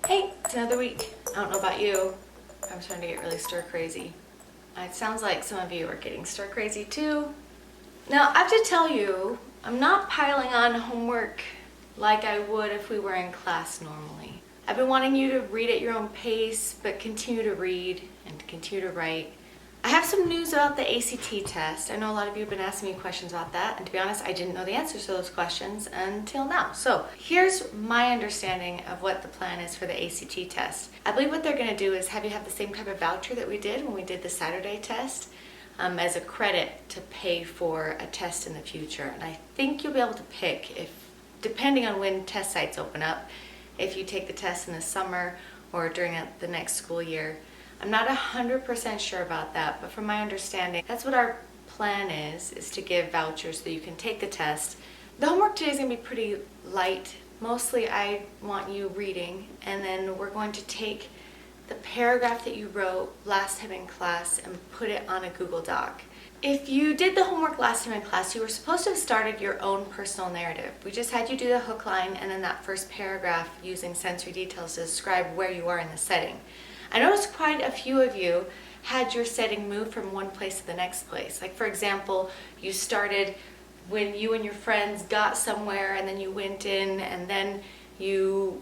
Hey, it's another week. I don't know about you. I'm starting to get really stir crazy. It sounds like some of you are getting stir crazy too. Now, I have to tell you, I'm not piling on homework like I would if we were in class normally. I've been wanting you to read at your own pace, but continue to read and continue to write. I have some news about the ACT test. I know a lot of you have been asking me questions about that, and to be honest, I didn't know the answers to those questions until now. So here's my understanding of what the plan is for the ACT test. I believe what they're going to do is have you have the same type of voucher that we did when we did the Saturday test as a credit to pay for a test in the future. And I think you'll be able to pick, if depending on when test sites open up, if you take the test in the summer or during the next school year. I'm not 100% sure about that, but from my understanding, that's what our plan is to give vouchers so you can take the test. The homework today is going to be pretty light. Mostly I want you reading, and then we're going to take the paragraph that you wrote last time in class and put it on a Google Doc. If you did the homework last time in class, you were supposed to have started your own personal narrative. We just had you do the hook line and then that first paragraph using sensory details to describe where you are in the setting. I noticed quite a few of you had your setting move from one place to the next place. Like for example, you started when you and your friends got somewhere and then you went in and then you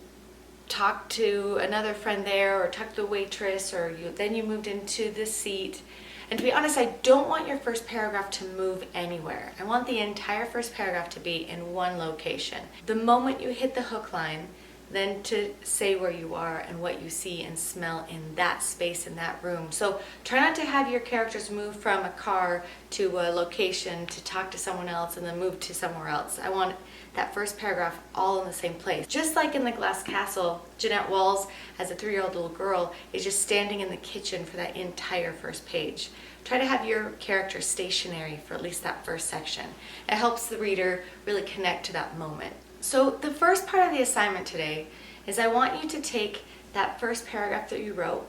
talked to another friend there or talked to the waitress or then you moved into the seat. And to be honest, I don't want your first paragraph to move anywhere. I want the entire first paragraph to be in one location. The moment you hit the hook line, then to say where you are and what you see and smell in that space, in that room. So try not to have your characters move from a car to a location to talk to someone else and then move to somewhere else. I want that first paragraph all in the same place. Just like in the Glass Castle, Jeanette Walls, as a 3-year-old little girl, is just standing in the kitchen for that entire first page. Try to have your character stationary for at least that first section. It helps the reader really connect to that moment. So the first part of the assignment today is I want you to take that first paragraph that you wrote.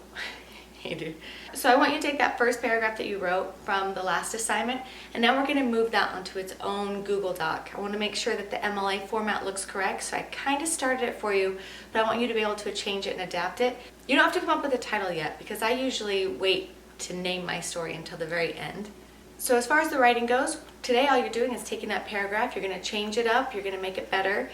Hey, dude. So I want you to take that first paragraph that you wrote from the last assignment, and now we're going to move that onto its own Google Doc. I want to make sure that the MLA format looks correct, so I kind of started it for you, but I want you to be able to change it and adapt it. You don't have to come up with a title yet, because I usually wait to name my story until the very end. So as far as the writing goes, today all you're doing is taking that paragraph, you're going to change it up, you're going to make it better.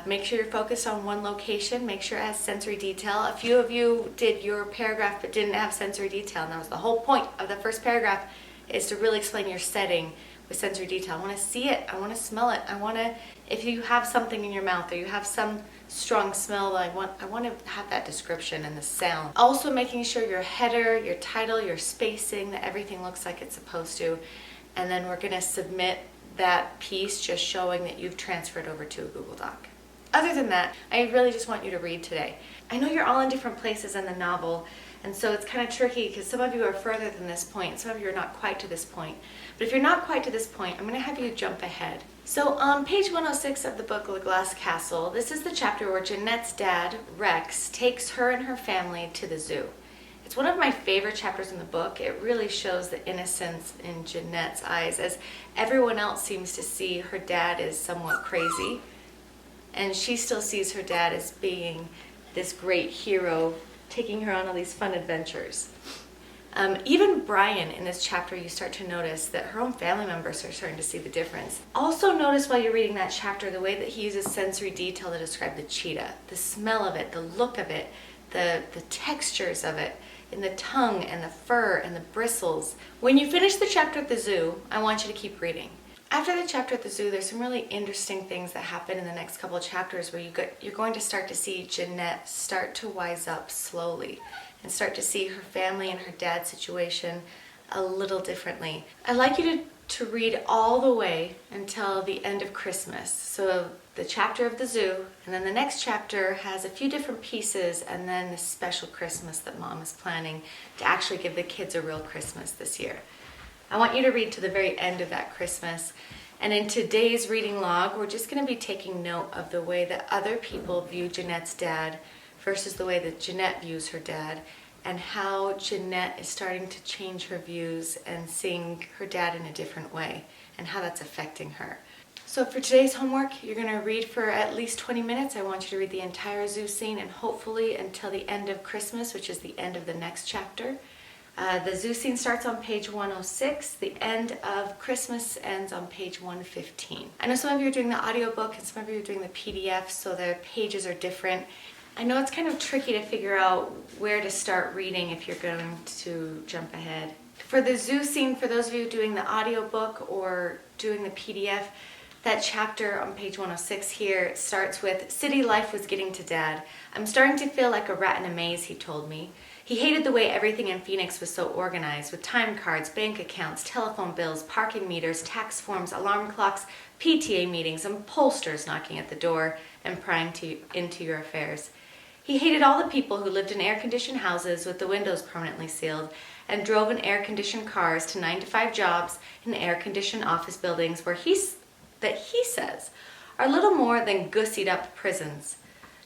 Make sure you're focused on one location, make sure it has sensory detail. A few of you did your paragraph but didn't have sensory detail, and that was the whole point of the first paragraph, is to really explain your setting with sensory detail. I want to see it, I want to smell it, I want to, if you have something in your mouth or you have some strong smell, I want to have that description and the sound. Also making sure your header, your title, your spacing, that everything looks like it's supposed to. And then we're going to submit that piece just showing that you've transferred over to a Google Doc. Other than that, I really just want you to read today. I know you're all in different places in the novel, and so it's kind of tricky because some of you are further than this point, some of you are not quite to this point. But if you're not quite to this point, I'm going to have you jump ahead. So on page 106 of the book The Glass Castle, this is the chapter where Jeanette's dad, Rex, takes her and her family to the zoo. It's one of my favorite chapters in the book. It really shows the innocence in Jeanette's eyes, as everyone else seems to see her dad as somewhat crazy, and she still sees her dad as being this great hero, taking her on all these fun adventures. Even Brian, in this chapter, you start to notice that her own family members are starting to see the difference. Also notice while you're reading that chapter the way that he uses sensory detail to describe the cheetah, the smell of it, the look of it, the textures of it, in the tongue and the fur and the bristles. When you finish the chapter at the zoo, I want you to keep reading. After the chapter at the zoo, there's some really interesting things that happen in the next couple of chapters where you're going to start to see Jeanette start to wise up slowly and start to see her family and her dad's situation a little differently. I'd like you to read all the way until the end of Christmas. So the chapter of the zoo, and then the next chapter has a few different pieces, and then the special Christmas that Mom is planning to actually give the kids a real Christmas this year. I want you to read to the very end of that Christmas. And in today's reading log, we're just going to be taking note of the way that other people view Jeanette's dad versus the way that Jeanette views her dad, and how Jeanette is starting to change her views and seeing her dad in a different way, and how that's affecting her. So for today's homework, you're going to read for at least 20 minutes. I want you to read the entire zoo scene and hopefully until the end of Christmas, which is the end of the next chapter. The zoo scene starts on page 106. The end of Christmas ends on page 115. I know some of you are doing the audiobook and some of you are doing the PDF, so the pages are different. I know it's kind of tricky to figure out where to start reading if you're going to jump ahead. For the zoo scene, for those of you doing the audiobook or doing the PDF, that chapter on page 106 here starts with, "City life was getting to Dad. I'm starting to feel like a rat in a maze," he told me. He hated the way everything in Phoenix was so organized, with time cards, bank accounts, telephone bills, parking meters, tax forms, alarm clocks, PTA meetings, and pollsters knocking at the door and prying into your affairs. He hated all the people who lived in air-conditioned houses with the windows permanently sealed and drove in air-conditioned cars to 9-to-5 jobs in air-conditioned office buildings that he says are little more than gussied up prisons.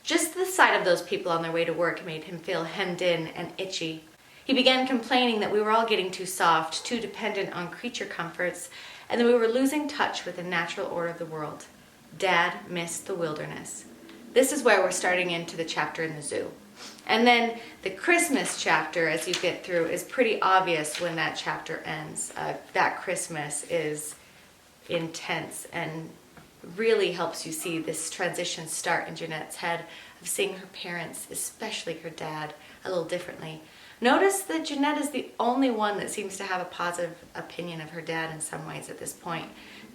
Just the sight of those people on their way to work made him feel hemmed in and itchy. He began complaining that we were all getting too soft, too dependent on creature comforts, and that we were losing touch with the natural order of the world. Dad missed the wilderness. This is where we're starting into the chapter in the zoo. And then the Christmas chapter, as you get through, is pretty obvious when that chapter ends. That Christmas is intense and really helps you see this transition start in Jeanette's head of seeing her parents, especially her dad, a little differently. Notice that Jeanette is the only one that seems to have a positive opinion of her dad in some ways at this point.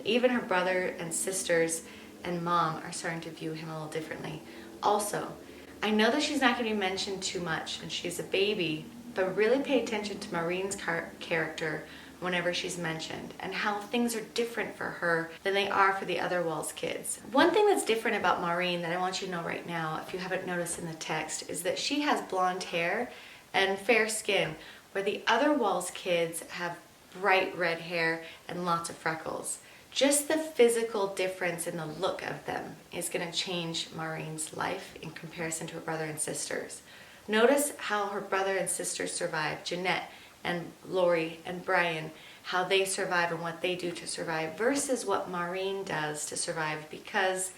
Even her brother and sisters and mom are starting to view him a little differently. Also, I know that she's not going to be mentioned too much and she's a baby, but really pay attention to Maureen's character whenever she's mentioned and how things are different for her than they are for the other Walls kids. One thing that's different about Maureen that I want you to know right now, if you haven't noticed in the text, is that she has blonde hair and fair skin, where the other Walls kids have bright red hair and lots of freckles. Just the physical difference in the look of them is going to change Maureen's life in comparison to her brother and sisters. Notice how her brother and sisters survive, Jeanette and Lori and Brian, how they survive and what they do to survive versus what Maureen does to survive, because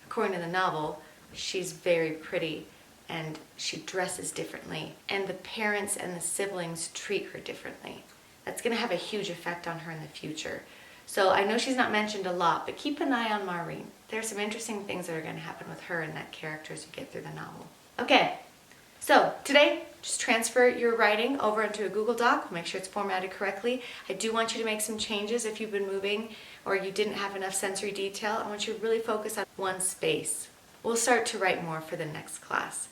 according to the novel, she's very pretty and she dresses differently and the parents and the siblings treat her differently. That's going to have a huge effect on her in the future. So I know she's not mentioned a lot, but keep an eye on Maureen. There's some interesting things that are going to happen with her and that character as you get through the novel. Okay, so today, just transfer your writing over into a Google Doc. Make sure it's formatted correctly. I do want you to make some changes if you've been moving or you didn't have enough sensory detail. I want you to really focus on one space. We'll start to write more for the next class.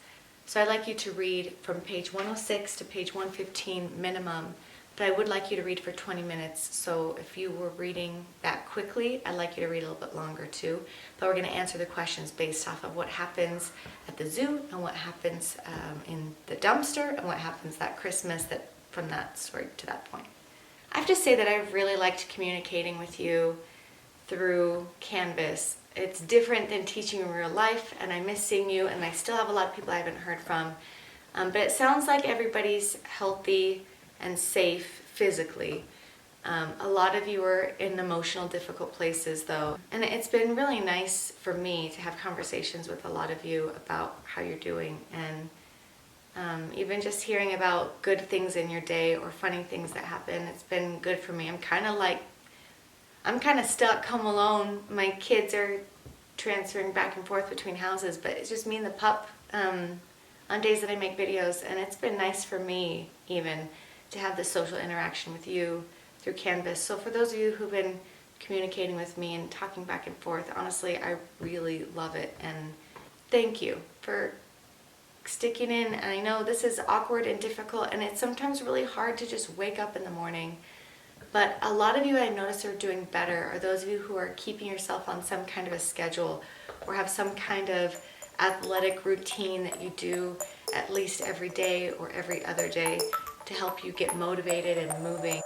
So I'd like you to read from page 106 to page 115 minimum, but I would like you to read for 20 minutes. So if you were reading that quickly, I'd like you to read a little bit longer too. But we're going to answer the questions based off of what happens at the zoo and what happens in the dumpster and what happens that Christmas from that story to that point. I have to say that I've really liked communicating with you through Canvas. It's different than teaching in real life, and I miss seeing you, and I still have a lot of people I haven't heard from. But it sounds like everybody's healthy and safe physically. A lot of you are in emotional, difficult places though. And it's been really nice for me to have conversations with a lot of you about how you're doing, and even just hearing about good things in your day or funny things that happen. It's been good for me. I'm kind of stuck home alone. My kids are transferring back and forth between houses, but it's just me and the pup on days that I make videos, and it's been nice for me even to have this social interaction with you through Canvas. So for those of you who've been communicating with me and talking back and forth, honestly, I really love it, and thank you for sticking in. And I know this is awkward and difficult, and it's sometimes really hard to just wake up in the morning, but a lot of you I notice are doing better are those of you who are keeping yourself on some kind of a schedule or have some kind of athletic routine that you do at least every day or every other day to help you get motivated and moving.